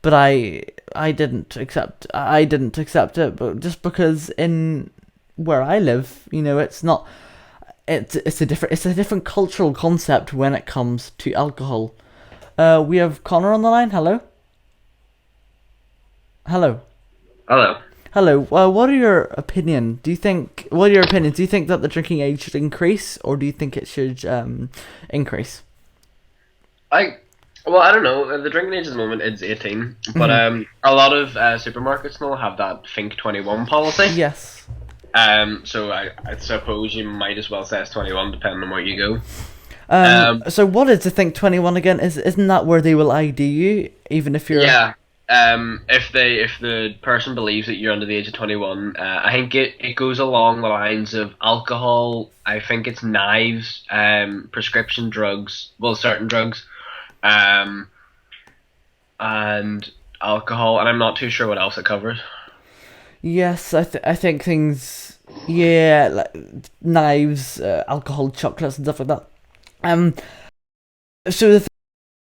I didn't accept it, but just because in where I live, it's not. It's a different cultural concept when it comes to alcohol. We have Conor on the line. Hello. What are your opinions? Do you think that the drinking age should increase, or do you think it should increase? I don't know. The drinking age at the moment is 18, but a lot of supermarkets now have that Think 21 policy. Yes. So I suppose you might as well say it's 21, depending on where you go. So what is the Think 21 again? Isn't that where they will ID you, even if you're... Yeah. If the person believes that you're under the age of 21, I think it goes along the lines of alcohol. I think it's knives, prescription drugs, certain drugs, and alcohol, and I'm not too sure what else it covers. Yes, I think things, yeah, like knives, alcohol, chocolates, and stuff like that. So the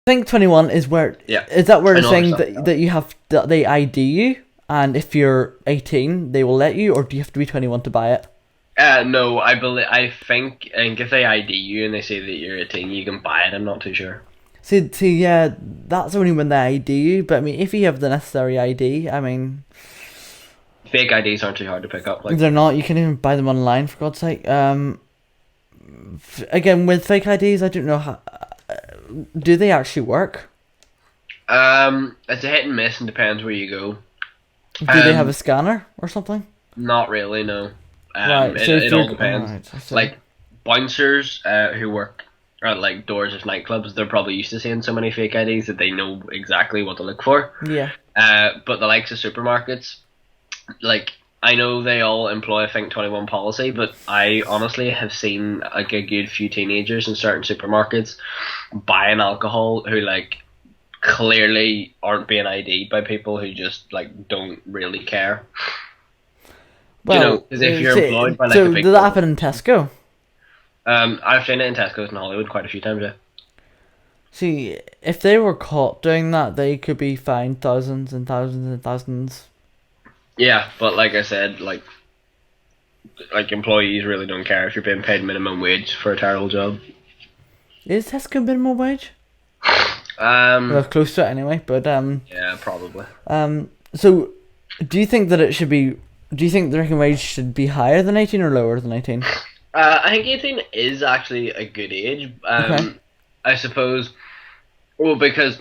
Think 21 is where, is that where they're saying that you have, that they ID you, and if you're 18, they will let you, or do you have to be 21 to buy it? No, I think if they ID you and they say that you're 18, you can buy it. I'm not too sure. See, yeah, that's only when they ID you. But I mean, if you have the necessary ID, I mean, Fake IDs aren't too hard to pick up. Like they're not. You can even buy them online, for God's sake. Again, with fake IDs, I don't know how. Do they actually work? it's a hit and miss and depends where you go. Do they have a scanner or something? Not really, no. Right, so It all depends. Right, Like bouncers who work at like doors of nightclubs, they're probably used to seeing so many fake IDs that they know exactly what to look for. Yeah. But the likes of supermarkets, like I know they all employ a Think 21 policy, but I honestly have seen like a good few teenagers in certain supermarkets buying alcohol who like clearly aren't being ID'd by people who just like don't really care. Well, you know, 'cause if you're employed by like so a big did that happen in Tesco? I've seen it in Tesco's in Hollywood quite a few times, yeah. See, if they were caught doing that, they could be fined thousands and thousands and thousands. Yeah, but like I said, like employees really don't care if you're being paid minimum wage for a terrible job. Is Tesco minimum wage? Well, close to it anyway, but yeah, probably. So do you think that it should be? Do you think the drinking wage should be higher than 18 or lower than 18? I think 18 is actually a good age. Okay. I suppose. Well, because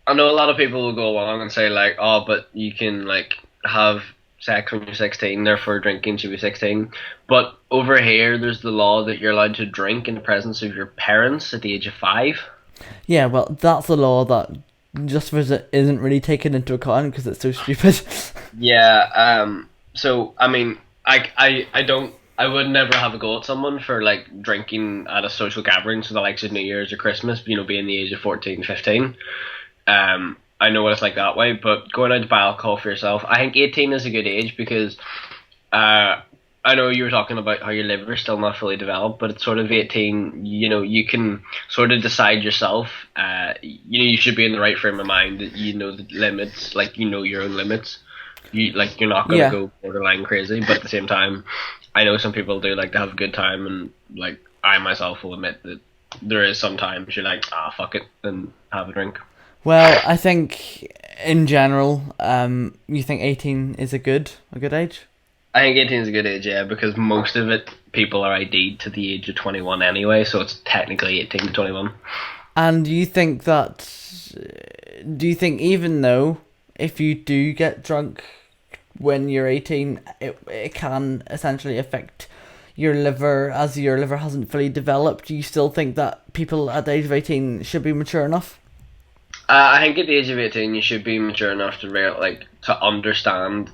I know a lot of people will go along and say like, oh, but you can like have sex when you're 16, therefore drinking should be 16. But over here, there's the law that you're allowed to drink in the presence of your parents at the age of 5. Yeah, well, that's a law that just isn't really taken into account because it's so stupid. Yeah. So I mean, I would never have a go at someone for like drinking at a social gathering, so the likes of New Year's or Christmas, you know, being the age of 14, 15. I know what it's like that way, but going out to buy alcohol for yourself, I think 18 is a good age because I know you were talking about how your liver is still not fully developed, but it's sort of 18, you know, you can sort of decide yourself, you know, you should be in the right frame of mind that you know the limits, like you know your own limits. You're not going to go borderline crazy, but at the same time, I know some people do like to have a good time, and like I myself will admit that there is sometimes you're like, fuck it, and have a drink. Well, I think in general, you think 18 is a good age? I think 18 is a good age, yeah, because most of it, people are ID'd to the age of 21 anyway, so it's technically 18 to 21. And do you think even though if you do get drunk when you're 18, it can essentially affect your liver as your liver hasn't fully developed, do you still think that people at the age of 18 should be mature enough? I think at the age of 18 you should be mature enough to understand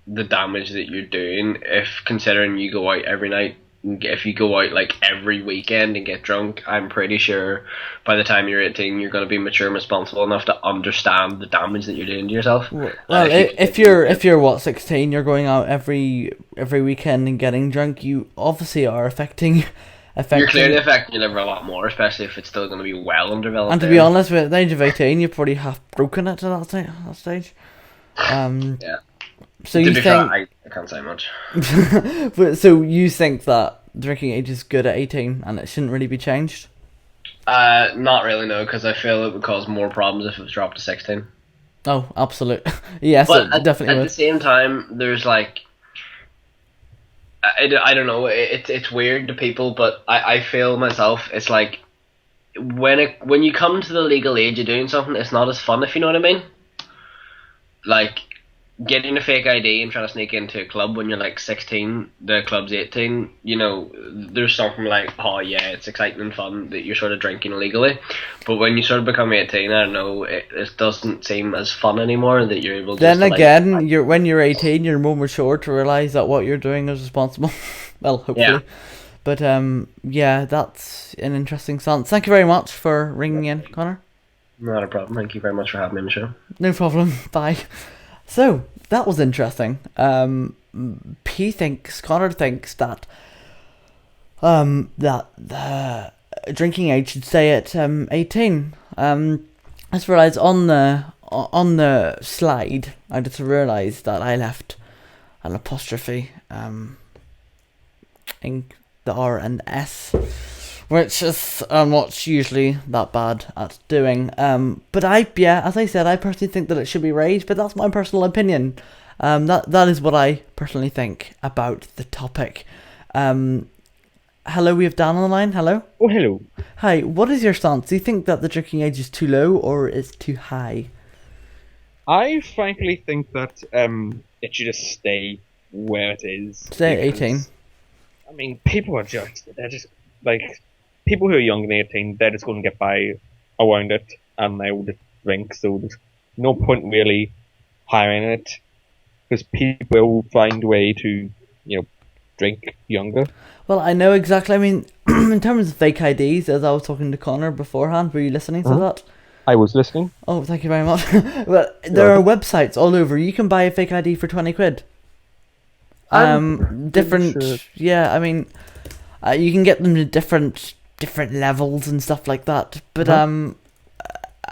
the damage that you're doing. If considering you go out every night, if you go out like every weekend and get drunk, I'm pretty sure by the time you're 18 you're going to be mature and responsible enough to understand the damage that you're doing to yourself. Well, if you're what, 16, you're going out every weekend and getting drunk, you obviously are affecting. You're clearly affecting your liver a lot more, especially if it's still going to be well undeveloped. And to be honest, at the age of 18, you've probably half broken it to that stage. Yeah. So you think? Fair, I can't say much. But so you think that drinking age is good at 18 and it shouldn't really be changed? Not really, no, because I feel it would cause more problems if it was dropped to 16. Oh, absolutely. Yes, but it definitely would. At the same time, there's like, I don't know, it's weird to people, but I feel myself, it's like, when you come to the legal age of doing something, it's not as fun, if you know what I mean. Like, getting a fake ID and trying to sneak into a club when you're like 16, the club's 18, you know, there's something like, oh yeah, it's exciting and fun that you're sort of drinking illegally. But when you sort of become 18, I don't know, it doesn't seem as fun anymore that you're able to. Then again, when you're 18, you're more mature to realise that what you're doing is responsible. Well, hopefully. Yeah. But yeah, that's an interesting stance. Thank you very much for ringing in, Connor. Not a problem. Thank you very much for having me on the show. No problem. Bye. So, that was interesting. Connor thinks that the drinking age should stay at 18. I just realised on the slide, I just realised that I left an apostrophe the R and S, which is not usually that bad at doing. But as I said, I personally think that it should be raised, but that's my personal opinion. That is what I personally think about the topic. Hello, we have Dan on the line. Hello. Oh, hello. Hi. What is your stance? Do you think that the drinking age is too low or is too high? I frankly think that it should just stay where it is. Stay at 18. I mean, they're just like, people who are younger than 18, they're just going to get by around it, and they will just drink, so there's no point really hiring it, because people will find a way to, drink younger. Well, I know exactly. I mean, in terms of fake IDs, as I was talking to Conor beforehand, were you listening to that? I was listening. Oh, thank you very much. Well, there are websites all over. You can buy a fake ID for 20 quid. Different. Sure. Yeah, I mean, you can get them to different levels and stuff like that. But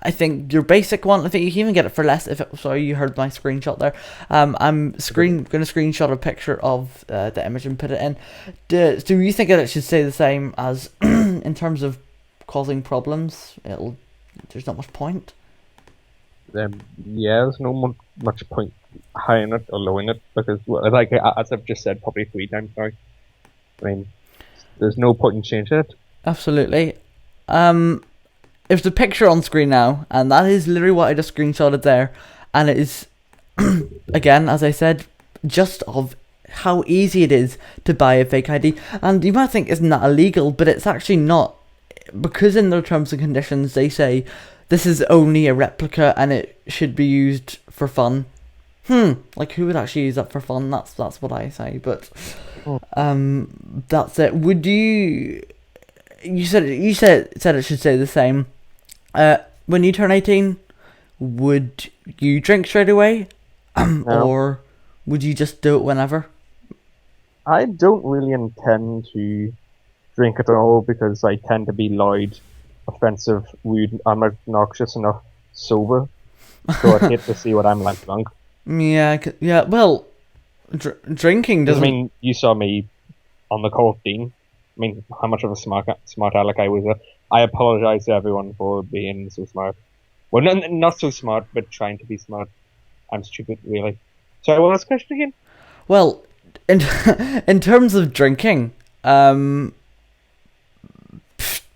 I think your basic one, I think you can even get it for less. Sorry, you heard my screenshot there. I'm going to screenshot a picture of the image and put it in. Do you think that it should stay the same as in terms of causing problems? There's not much point. There's no much point highing it or lowering it, because, like, as I've just said probably 3 times now, I mean, there's no point in changing it. Absolutely. There's a picture on screen now, and that is literally what I just screenshotted there, and it is, again, as I said, just of how easy it is to buy a fake ID. And you might think, isn't that illegal? But it's actually not, because in their terms and conditions they say this is only a replica and it should be used for fun. Like, who would actually use that for fun? That's what I say. But that's it. Would you said it should stay the same. When you turn 18, would you drink straight away? No. Or would you just do it whenever? I don't really intend to drink at all, because I tend to be loud, offensive, rude, and obnoxious enough sober. So I'd hate to see what I'm like drunk. Yeah. Well, drinking doesn't. I mean, you saw me on the call of Dean. I mean, how much of a smart aleck I was. I apologize to everyone for being so smart. Well, not so smart, but trying to be smart. I'm stupid, really. So what was the question again? Well, in terms of drinking, you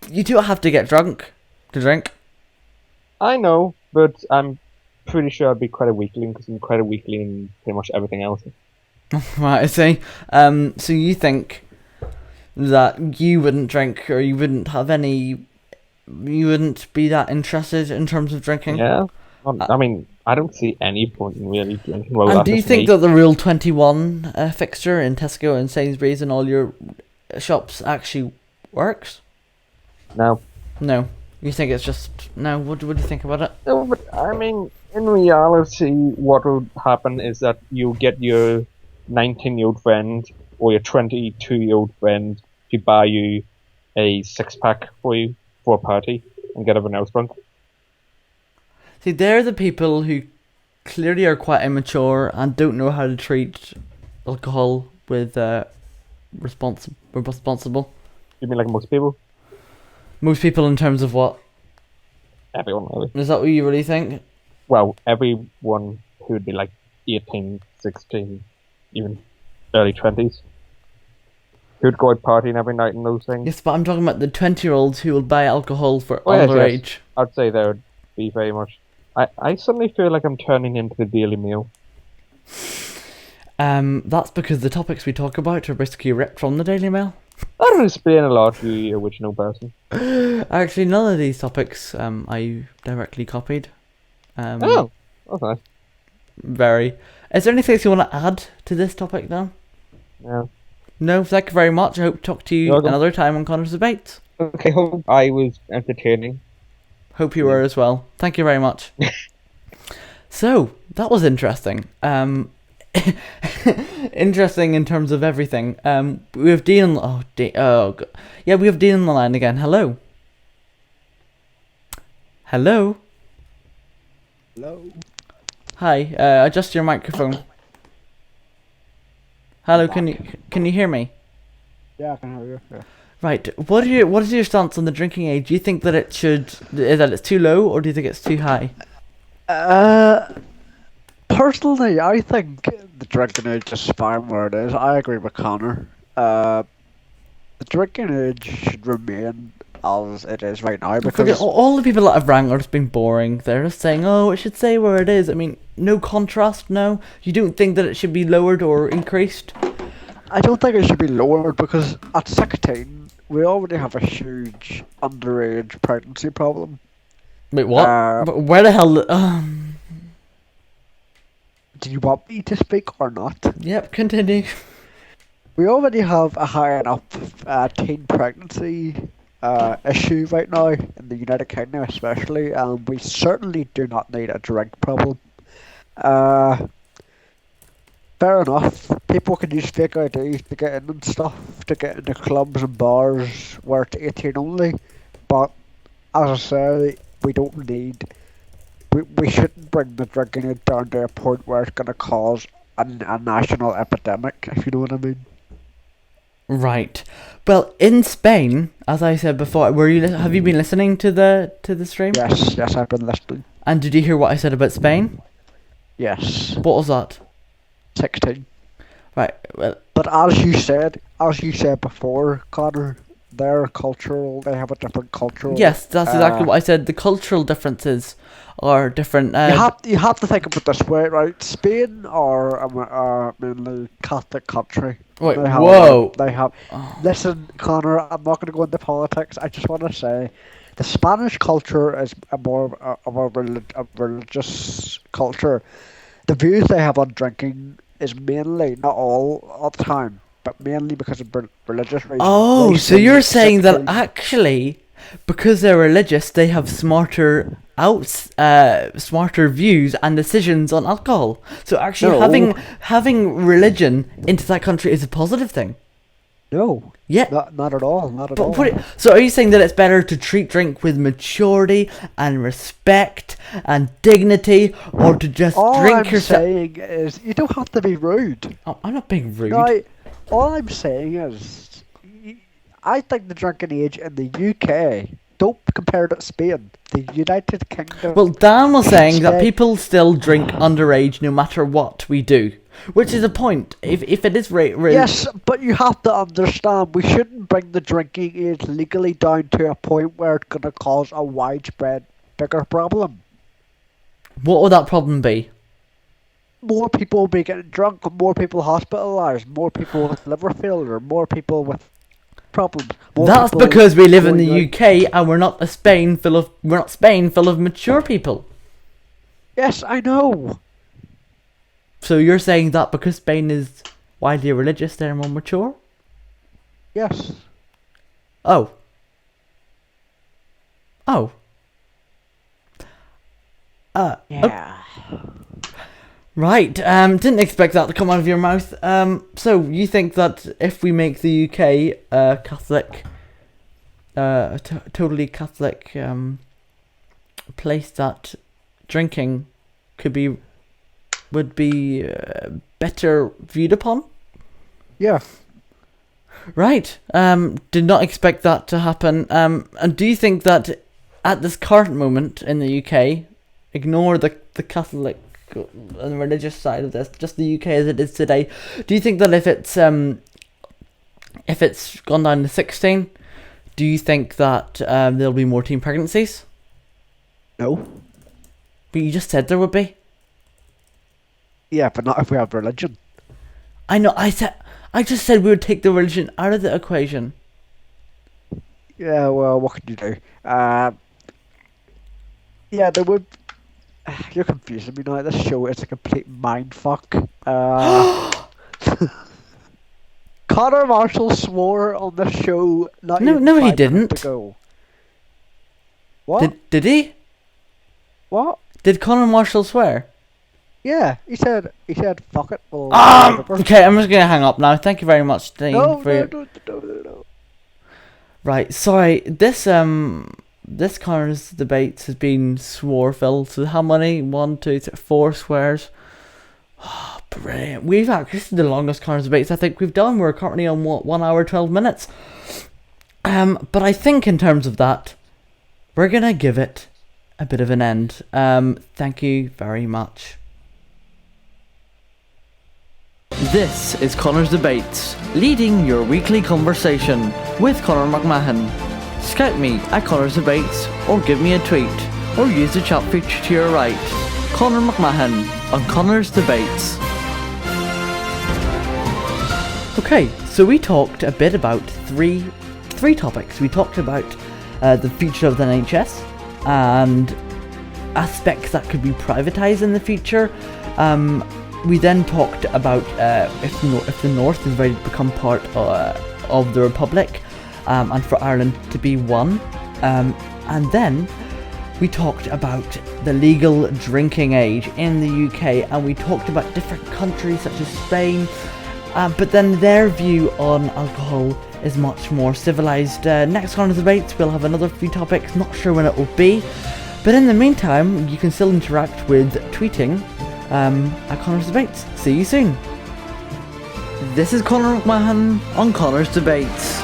do have to get drunk to drink. I know, but I'm pretty sure I'd be quite a weakling, because I'm quite a weakling in pretty much everything else. Right, I see. So you think that you wouldn't drink, or you wouldn't be that interested in terms of drinking? Yeah. I mean, I don't see any point in really drinking. Well, and do you think that the Rule 21 fixture in Tesco and Sainsbury's and all your shops actually works? No. No. You think it's just... No, what do you think about it? No, but I mean, in reality, what would happen is that you get your 19-year-old friend or your 22-year-old friend to buy you a 6-pack for you for a party and get everyone else drunk. See, they're the people who clearly are quite immature and don't know how to treat alcohol with responsible. You mean like most people? Most people in terms of what? Everyone, really. Is that what you really think? Well, everyone who would be like 18, 16, even early 20s. Who'd go out partying every night and those things. Yes, but I'm talking about the 20-year-olds who will buy alcohol for Yes. underage. I'd say they would be very much. I suddenly feel like I'm turning into the Daily Mail. That's because the topics we talk about are basically ripped from the Daily Mail. That would explain a lot to the original person. Actually, none of these topics I directly copied. Oh, that's nice. Very. Is there anything else you want to add to this topic now? No. No, thank you very much. I hope to talk to you another time on Conor Debates. Okay, hope I was entertaining. Hope you were as well. Thank you very much. So, that was interesting. Interesting in terms of everything. We have Dean on we have Dean on the line again. Hello. Hello. Hi. Adjust your microphone. Hello. Can you hear me? Yeah, I can hear you. Yeah. Right. What is your stance on the drinking age? Do you think that it's too low, or do you think it's too high? Personally, I think the drinking age is fine where it is. I agree with Connor. The drinking age should remain as it is right now Forget because all the people that have rang are just being boring. They're just saying, "Oh, it should say where it is." I mean, no contrast. No, you don't think that it should be lowered or increased? I don't think it should be lowered because at 16 we already have a huge underage pregnancy problem. Wait, what? Uh, But where the hell? Do you want me to speak or not? Yep. Continue. We already have a high enough teen pregnancy issue right now in the United Kingdom, especially, and we certainly do not need a drink problem. Uh, Fair enough. People can use fake IDs to get in and stuff, to get into clubs and bars where it's 18 only. But as I say, we don't need. We shouldn't bring the drinking age down to a point where it's going to cause a national epidemic, if you know what I mean. Right. Well, in Spain, as I said before, have you been listening to the stream? Yes, I've been listening. And did you hear what I said about Spain? Yes. What was that? 16. Right. Well, But as you said before, Connor, they're cultural. They have a different cultural. yes, that's exactly what I said. The cultural differences are different. You have to think of it this way, right? Spain are a mainly Catholic country. Wait, They have, whoa. They have. Listen, Connor, I'm not going to go into politics. I just want to say, the Spanish culture is a religious culture. The views they have on drinking is mainly, not all the time, but mainly because of religious reasons. Oh, so you're saying that actually, because they're religious, they have smarter views and decisions on alcohol. So actually, No. having religion into that country is a positive thing. No. Yeah. Not at all. Not at all. So are you saying that it's better to treat drink with maturity and respect and dignity, or to just drink yourself? All I'm saying is, you don't have to be rude. Oh, I'm not being rude. No, all I'm saying is, I think the drinking age in the UK, don't compare it to Spain. The United Kingdom. Well, Dan was saying that Spain- people still drink underage no matter what we do. Which is a point. If it is Yes, but you have to understand, we shouldn't bring the drinking age legally down to a point where it's going to cause a widespread, bigger problem. What would that problem be? More people will be getting drunk, more people hospitalised, more people with liver failure, more people with problems. That's because we live in the UK and we're not Spain full of mature people. Yes, I know. So you're saying that because Spain is widely religious, they're more mature? Yes. Oh. Yeah. Right. Didn't expect that to come out of your mouth. So you think that if we make the UK Catholic, totally Catholic place, that drinking would be better viewed upon? Yeah. Right. Did not expect that to happen. And do you think that at this current moment in the UK, ignore the Catholic and the religious side of this, just the UK as it is today, do you think that if it's gone down to 16, do you think that there'll be more teen pregnancies? No. But you just said there would be. Yeah, but not if we have religion. I know. I just said we would take the religion out of the equation. Yeah, well, what could you do? Yeah, there would. You're confusing me now. This show is a complete mindfuck. Conor Marshall swore on the show. No, he 5 didn't. minutes ago. What? Did he? What? Did Conor Marshall swear? Yeah, he said fuck it. We'll Okay, I'm just gonna hang up now. Thank you very much, Dean. No. Right, sorry. This Conor's debates has been swore filled. So how many? 1, 2, 3, 4 swears. Brilliant. We've actually, this is the longest Conor Debates I think we've done. We're currently on, 1 hour, 12 minutes. But I think in terms of that, we're going to give it a bit of an end. Thank you very much. This is Conor's Debates, leading your weekly conversation with Conor McMahon. Scout me at Conor's Debates, or give me a tweet, or use the chat feature to your right. Conor McMahon on Conor's Debates. Okay, so we talked a bit about three topics. We talked about the future of the NHS and aspects that could be privatised in the future. We then talked about if the North is ready to become part of the Republic, and for Ireland to be one. And then we talked about the legal drinking age in the UK, and we talked about different countries such as Spain, but then their view on alcohol is much more civilised. Next Conor's Debates, we'll have another few topics, not sure when it will be, but in the meantime, you can still interact with tweeting at Conor's Debates. See you soon. This is Conor McMahon on Conor's Debates.